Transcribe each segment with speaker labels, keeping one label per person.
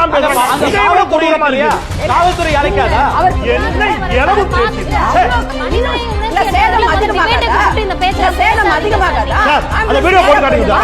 Speaker 1: எல்லாம் பேசுறாங்க. காவல்துறை அழைக்காதா? என்ன இரவு பேசுறீங்க?
Speaker 2: சேலம் அதிகமாகாதா?
Speaker 1: அந்த வீடியோ போட்டு காட்டுங்க.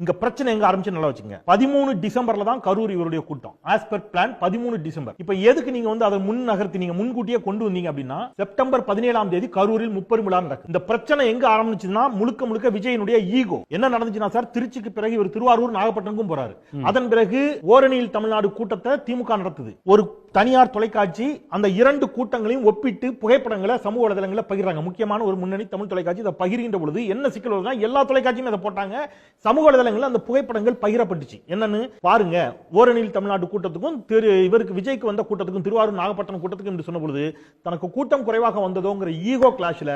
Speaker 1: இங்க பிரச்சனை எங்க ஆரம்பிச்சு நல்லா வச்சுங்க. 13 டிசம்பர்ல தான் கரூர் இவருடைய கூட்டம். As per plan 13 December. இப்ப எதுக்கு நீங்க வந்து அதை முன் நகர்த்தி நீங்க முன்கூட்டியே கொண்டு வந்தீங்க அப்படின்னா செப்டம்பர் 17ஆம் தேதி கரூரில் முப்பெரும் விழா நடக்கும். இந்த பிரச்சனை எங்க ஆரம்பிச்சுன்னா முழுக்க விஜயனுடைய ஈகோ. என்ன நடந்துச்சுன்னா சார், திருச்சிக்கு பிறகு இவர் திருவாரூர் நாகப்பட்டினமும் போறாரு. அதன் பிறகு ஓரணியில் தமிழ்நாடு கூட்டத்தை திமுக நடத்துது. ஒரு தனியார் தொலைக்காட்சி அந்த இரண்டு கூட்டங்களையும் ஒப்பிட்டு புகைப்படங்களை சமூக வலைதளங்களில் பகிர்றாங்க. முக்கியமான ஒரு முன்னணி தமிழ் தொலைக்காட்சி இதை பகிர்கின்ற பொழுது என்ன சிக்கல் வருதுன்னா, எல்லா தொலைக்காட்சியும் இதை போட்டாங்க. சமூக வலைதளங்களில் அந்த புகைப்படங்கள் பகிரப்பட்டுச்சு. என்னன்னு பாருங்க, ஓரணியில் தமிழ்நாடு கூட்டத்துக்கும் இவருக்கு விஜய்க்கு வந்த கூட்டத்துக்கும் திருவாரூர் நாகப்பட்டினம் கூட்டத்துக்கும் என்று சொன்ன பொழுது தனக்கு கூட்டம் குறைவாக வந்ததோங்கிற ஈகோ கிளாஷ்ல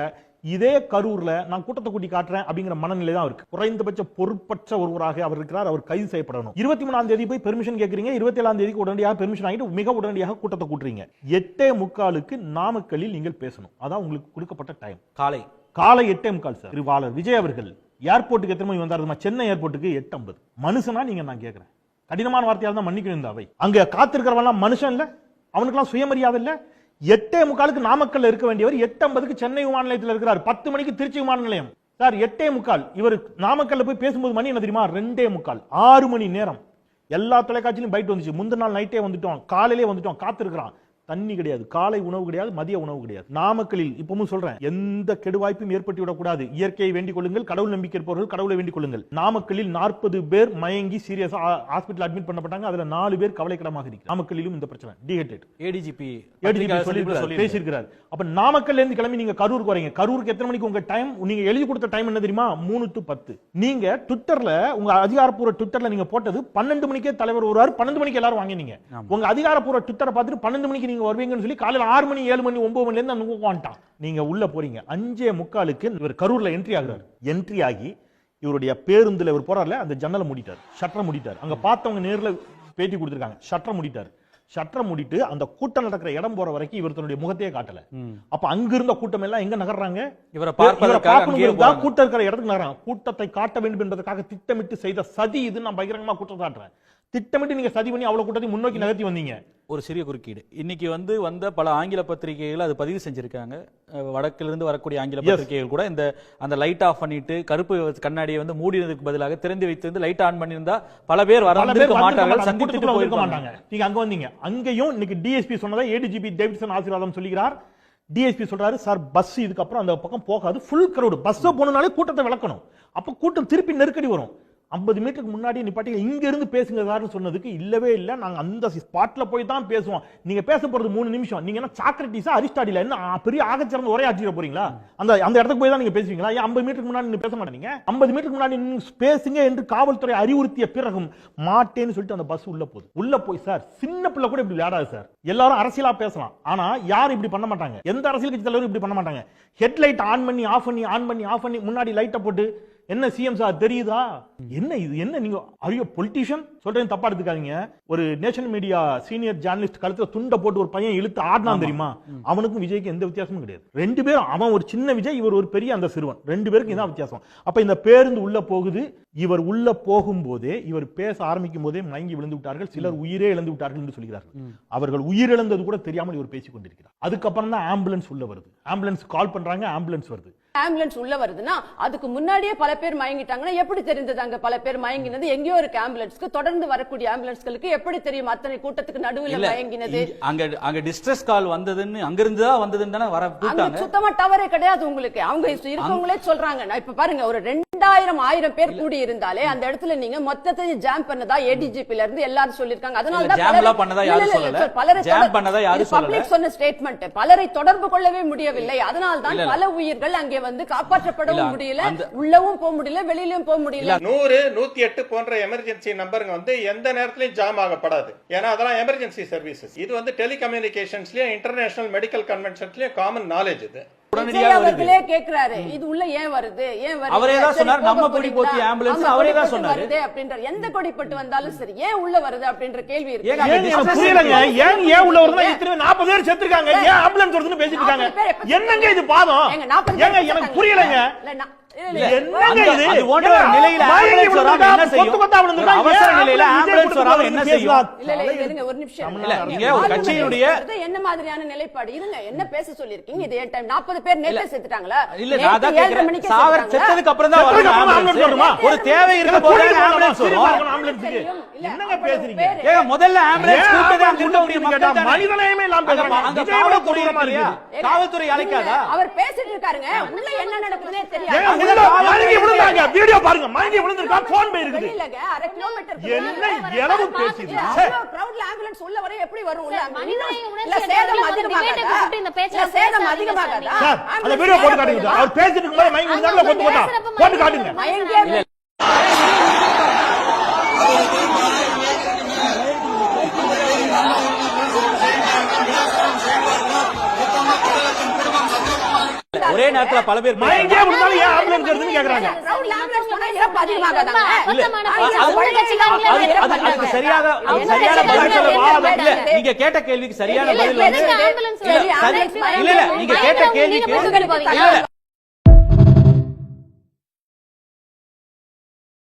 Speaker 1: இதே கரூர்ல நான் கூட்டத்தை கூட்டி காட்டுறேன் அப்படிங்கிற மனநிலை தான் இருக்கு. குறைந்தபட்ச பொறுப்பற்ற ஒருவராக அவர் இருக்கிறார். அவர் கைது செய்யப்படணும். 23ஆம் தேதி போய் பெர்மிஷன் கேட்கறீங்க, 27ஆம் தேதிக்கு உடனடியாக பெர்மிஷன் ஆகிட்டு மிக உடனடியாக கூட்டத்தை கூட்டுறீங்க. 8:45 நாமக்கல்லில் நீங்கள் பேசணும். அதான் உங்களுக்கு கொடுக்கப்பட்ட டைம். காலை 8:45 சார். திருவாளர் விஜய் அவர்கள் ஏர்போர்ட்டுக்கு எத்தனை மணி வந்தாருமா? சென்னை ஏர்போர்ட்டுக்கு 8:50. மனுஷனா நீங்க? நான் கேட்கிறேன், கடினமான வார்த்தையால் தான் மன்னிக்கணும். அவை அங்க காத்திருக்கிறவெல்லாம் மனுஷன் இல்ல, அவனுக்கெல்லாம் சுயமரியாதை இல்ல. 8:45 நாமக்கல்ல இருக்க வேண்டியவர் 8:50 சென்னை விமான நிலையத்தில் இருக்கிறார். 10 மணிக்கு திருச்சி விமான நிலையம் சார். 8:45 இவர் நாமக்கல்ல போய் பேசும்போது மணி என்ன தெரியுமா? 2:45. 6 மணி நேரம். எல்லா தொலைக்காட்சியிலும் பைட் வந்துச்சு. முந்தின நாள் நைட்டே வந்துட்டோம், காலையிலே வந்துட்டோம், காத்திருக்கிறான். தண்ணி கிடையாது, காலை உணவு கிடையாது, மதிய உணவு கிடையாது. நாமக்கலில் இப்பவும் சொல்றேன், எந்த கெடுவாய்ப்பும் ஏற்பட்டு விடக்கூடாது. இயற்கையை வேண்டிக் கொள்ளுங்கள், கடவுள் நம்பிக்கை இருப்பவர்கள் கடவுளை வேண்டிக் கொள்ளுங்கள். நாமக்கலில் 40 பேர் மயங்கி சீரியஸா ஹாஸ்பிடல் அட்மிட் பண்ணப்பட்டாங்க. அதுல 4 பேர் கவலைக்கிடமாக இருக்கு. நாமக்கலிலும் இந்த பிரச்சனை. டிஹெட்டட் ஏடிஜிபி பேசியிருக்கிறார். அப்ப நாமக்கல்ல இருந்து கிளம்பி நீங்க கரூருக்கு வரீங்க. கரூருக்கு எத்தனை மணிக்கு உங்க டைம்? நீங்க எழுதி கொடுத்த டைம் என்ன தெரியுமா? 3 to 10. நீங்க ட்விட்டர்ல உங்க அதிகாரப்பூர்வ ட்விட்டர்ல நீங்க போட்டது 12 மணிக்கே தலைவர் வருவார், 12 மணிக்கு எல்லாரும் வாங்கினீங்க. உங்க அதிகாரப்பூர்வ ட்விட்டரை பார்த்துட்டு 12 மணிக்கு நீங்க வருவீங்கன்னு சொல்லி காலையில 6 மணி 7 மணி 9 மணில இருந்து அந்த வந்துட்டான். நீங்க உள்ள போறீங்க. 5:45 இவர் கரூர்ல என்ட்ரி ஆகுறாரு. என்ட்ரி ஆகி இவருடைய பேருந்துல இவர் போறாருல, அந்த ஜன்னலை மூடிட்டார், ஷட்டரை மூடிட்டார். அங்க பார்த்தவங்க நேர்ல பேட்டி கொடுத்திருக்காங்க. ஷட்டரை மூடிட்டார். ஷட்டரை மூடிட்டு அந்த கூட்டம் நடக்கிற இடம் போற வரைக்கும் இவர் தன்னுடைய முகத்தையே காட்டல. அப்ப அங்க இருந்த கூட்டம் எல்லாம் எங்க நகர்றாங்க? இவரை பார்க்கணும். கூட்டம் இருக்கிற இடத்துக்கு நகர்றாங்க. கூட்டத்தை காட்ட வேண்டும் என்பதற்காக திட்டமிட்டு செய்த சதி இது. நான் பகிரங்கமா குற்றம் சாட்டுறேன். திட்டமிட்டு நீங்க சதி பண்ணி அவ்வளவு கூட்டத்தை முன்னோக்கி நகர்த்தி வந்தீங்க.
Speaker 3: ஒரு சிறிய குறுக்கீடு. இன்னைக்கு வந்த பல ஆங்கில பத்திரிகைகள் அது பதிவு செஞ்சிருக்காங்க. வடக்கிலிருந்து வரக்கூடிய ஆங்கில பத்திரிகைகள் கூட இந்த அந்த லைட் ஆஃப் பண்ணிட்டு கருப்பு கண்ணாடியை மூடினதுக்கு பதிலாக திறந்து வைத்து லைட் ஆன் பண்ணியிருந்தா பல பேர் வரந்திருக்க மாட்டார்கள், சந்தித்துட்டு போயிருக்க மாட்டாங்க.
Speaker 1: நீங்க அங்க வந்தீங்க. அங்கேயும் இன்னைக்கு டிஎஸ்பி சொன்னதை ஏடிஜிபி டேவிட்சன் ஆசீர்வாதம் சொல்லுகிறார். டிஎஸ்பி சொல்றாரு, சார் பஸ் இதுக்கு அப்புறம் அந்த பக்கம் போகாது, ஃபுல் கிரவுட். பஸ் போனாலே கூட்டத்தை விளக்கணும். அப்ப கூட்டம் திருப்பி நெருக்கடி வரும். 50 மீட்டருக்கு முன்னாடி நிப்பாட்டி இங்க இருந்து பேசுங்க சார்னு சொன்னதுக்கு இல்லவே இல்ல, நாங்க அந்த ஸ்பாட்ல போய் தான் பேசுவோம். நீங்க பேச போறது 3 நிமிஷம். நீங்க என்ன சாக்ரட்டிஸா அரிஸ்டாட்டில என்ன பெரிய ஆகச்சிறந்த ஒரே ஆட்சியில போறீங்களா? அந்த இடத்துக்கு போய் தான் நீங்க பேசுவீங்களா? ஏன் 50 மீட்டருக்கு முன்னாடி நீங்க பேச மாட்டீங்க? 50 மீட்டருக்கு முன்னாடி பேசுங்க என்று காவல்துறை அறிவுறுத்திய பிறகும் மாட்டேன்னு சொல்லிட்டு அந்த பஸ் உள்ள போகுது. உள்ள போய் சார், சின்ன பிள்ளை கூட இப்படி விளையாடாது சார். எல்லாரும் அரசியலா பேசலாம், ஆனா யாரும் இப்படி பண்ண மாட்டாங்க. எந்த அரசியல் கட்சி தலைவரும் இப்படி பண்ண மாட்டாங்க. ஹெட்லைட் ஆன் பண்ணி ஆஃப் பண்ணி ஆன் பண்ணி ஆஃப் பண்ணி முன்னாடி லைட்டை போட்டு என்ன சிஎம் சார் தெரியுதா? என்ன இது? என்ன நீங்க அறிய பொலிட்டிஷியன் சொல்றேன், தப்பா எடுத்துக்காதீங்க. ஒரு நேஷனல் மீடியா சீனியர் ஜர்னலிஸ்ட் கழுத்துல துண்ட போட்டு ஒரு பையன் இழுத்து ஆடினா தெரியுமா? அவனுக்கும் விஜய்க்கு எந்த வித்தியாசமும் கிடையாது. 2 பேரும், அவன் ஒரு சின்ன விஜய், இவர் ஒரு பெரிய அந்த சிறுவன். 2 பேருக்கு இதான் வித்தியாசம். அப்ப இந்த பேருந்து உள்ள போகுது. இவர் உள்ள போகும்போதே, இவர் பேச ஆரம்பிக்கும் போதே மயங்கி விழுந்து விட்டார்கள். சிலர் உயிரே இழந்து விட்டார்கள் என்று சொல்கிறார்கள். அவர்கள் உயிரிழந்தது கூட தெரியாமல் இவர் பேசிக் கொண்டிருக்கிறார். அதுக்கப்புறம் தான் ஆம்புலன்ஸ் உள்ள வருது. ஆம்புலன்ஸ் கால் பண்றாங்க, ஆம்புலன்ஸ் வருது.
Speaker 2: ஆம்புலன்ஸ் உள்ள வருதுன்னா அதுக்கு முன்னாடியே பல பேர் மயங்கிட்டாங்கன்னா எப்படி தெரிந்தது? அங்க பல பேர் மயங்கினது எங்கேயோ இருக்கு. ஆம்புலன்ஸ்க்கு தொடர்ந்து வரக்கூடிய ஆம்புலன்ஸ்களுக்கு எப்படி தெரியும் அத்தனை கூட்டத்துக்கு நடுவில் மயங்கினது?
Speaker 3: அங்க டிஸ்ட்ரெஸ் கால் வந்ததுன்னு அங்க இருந்து தான் வந்ததுன்னு தானே வர கூட்டாங்க.
Speaker 2: சுத்தமா டவரே கிடையாது உங்களுக்கு. அவங்க இருக்கவங்களே சொல்றாங்க. இப்ப பாருங்க, ஒரு 2000 பேர் கூடி இருந்தாலே அந்த இடத்துல நீங்க மொத்தத்தையும் ஜாம் பண்ணதா ஏடிஜிபில இருந்து எல்லாரும் சொல்லிருக்காங்க. அதனால தான்
Speaker 3: ஜாம் பண்ணதா யாரும் சொல்லல. ஜாம் பண்ணதா யாரும் சொல்லல.
Speaker 2: பப்ளிக் சொன்ன ஸ்டேட்மென்ட். பலரை தொடர்பு கொள்ளவே முடியவில்லை. அதனால தான் பல உயிர்கள் அங்கே காப்பாற்றப்படவும் முடியல, உள்ளவும் போக முடியல, வெளியிலும் போக முடியல.
Speaker 4: 100, 108 போன்ற எமர்ஜென்சி நம்பருங்க எந்த நேரத்திலும் ஜாம் ஆகப்படாது. ஏன்னா அதெல்லாம் எமர்ஜென்சி சர்வீசஸ். இது டெலிகம்யூனிகேஷன்ஸ்லயும் இன்டர்நேஷனல் மெடிக்கல் கன்வென்ஷன்ஸ்லயும் காமன் நாலேஜ். இது
Speaker 2: அவர்களே கேக்குறாரு, இது உள்ள ஏன் வருது, ஏன் வருது?
Speaker 3: அவரே தான் சொன்னார், நம்ம கொடி போத்தி ஆம்புலன்ஸ் அவரே தான் சொன்னாரு
Speaker 2: அப்படின்ற. எந்த கொடிப்பட்டு வந்தாலும் சரி, ஏன் உள்ள வருது அப்படின்ற கேள்வி இருக்கு.
Speaker 1: புரியலங்க. ஏன் உள்ள வருதுன்னா இத்தனை 40 பேர் செத்துருக்காங்க, ஏன் ஆம்புலன்ஸ் வருதுன்னு பேசிட்டு இருக்காங்க. என்னங்க இது பாதம்? ஏங்க எனக்கு புரியலங்க. என்னங்க இது?
Speaker 3: அது போன்ற ஒரு நிலையில
Speaker 1: மயங்கி
Speaker 3: ஆம்புலன்ஸ் வராம என்ன செய்யும்?
Speaker 1: கொத்து கொத்தா விழுந்துட்டா
Speaker 3: ஒரு அவசர
Speaker 1: ஏன்
Speaker 3: நிலையில
Speaker 1: ஆம்புலன்ஸ்
Speaker 3: ஆம்புலன்ஸ் வராம என்ன செய்யும்?
Speaker 2: இல்ல இருங்க ஒரு நிமிஷம்.
Speaker 3: இல்ல, நீங்க ஒரு கட்சியினுடைய
Speaker 2: என்ன மாதிரியான நிலைப்பாடு? இருங்க, என்ன பேச சொல்லிருக்கீங்க? இது டைம் 40 பேர் நேத்து செத்துட்டாங்களா?
Speaker 3: இல்ல நான் அதான் கேக்குறேன். சாகர் செத்ததுக்கு அப்புறம் தான்
Speaker 1: செத்ததுக்கு அப்புறம்
Speaker 3: ஆம்புலன்ஸ்
Speaker 1: ஆம்புலன்ஸ் வருமா?
Speaker 3: ஒரு தேவை இருக்க போது ஆம்புலன்ஸ் வரும்.
Speaker 1: ஆம்புலன்ஸ்க்கு என்னங்க பேசுறீங்க?
Speaker 3: ஏங்க முதல்ல ஆம்புலன்ஸ் கூப்பிட்டதே அங்க
Speaker 1: கேட்டா
Speaker 3: இருக்கக்கூடிய மக்கள் தானே.
Speaker 1: மனிதநேயமே இல்லாம பேசுறாங்க.
Speaker 3: அங்க
Speaker 1: விஜய் கூட
Speaker 3: காவல்துறை
Speaker 1: கொடூரமா
Speaker 3: இல்லையா?
Speaker 1: இருக்குது.
Speaker 3: காவல்துறை அழைக்காதா?
Speaker 2: அவர் பேசிட்டு இருக்காருங்க, உள்ள என்ன நடக்குதுன்னே
Speaker 1: ஏங்க
Speaker 2: தெரியாது.
Speaker 1: உள்ள மயங்கி விழுந்தாங்க. வீடியோ பாருங்க. மயங்கி விழுந்திருக்கா, போன் போய் இருக்குது.
Speaker 2: வெளியிலங்க 1/2 கிலோமீட்டர்
Speaker 1: என்ன இளவு பேசுது?
Speaker 2: கிரவுட்ல ஆம்புலன்ஸ் உள்ள வர எப்படி வரும்? உள்ள
Speaker 5: மனிதநேய உணர்ச்சி
Speaker 2: இல்ல சேதம்
Speaker 5: அடிப்படையில
Speaker 2: அதிகமாகாதா?
Speaker 5: debate கூப்பிட்டு இந்த பேச்சை
Speaker 2: இல்ல சேதம்
Speaker 5: பேசாதீங்க
Speaker 2: அதிகமாகாதா?
Speaker 1: சார், அந்த வீடியோ போட்டு காட்டுங்க சார். அவர் பேசிட்டு இருக்கும்போது மயங்கி விழுந்தாங்க, கொத்து கொத்தா போட்டு காட்டுங்க.
Speaker 2: மயங்கியே
Speaker 3: ஒரே நேரத்துல பல பேர்
Speaker 1: மயங்கியே விழுந்தாலும் ஏன் ஆம்புலன்ஸ் வருதுன்னு கேக்குறாங்க.
Speaker 2: கிரவுட்ல ஆம்புலன்ஸ் போனா இறப்பு அதிகமாகாதாங்க?
Speaker 3: அதுக்கு சரியாக பதில் சொல்ல வாதம் இல்ல. நீங்க கேட்ட கேள்விக்கு சரியான பதில் வந்து இல்ல இல்ல நீங்க கேட்ட கேள்விக்கு இல்ல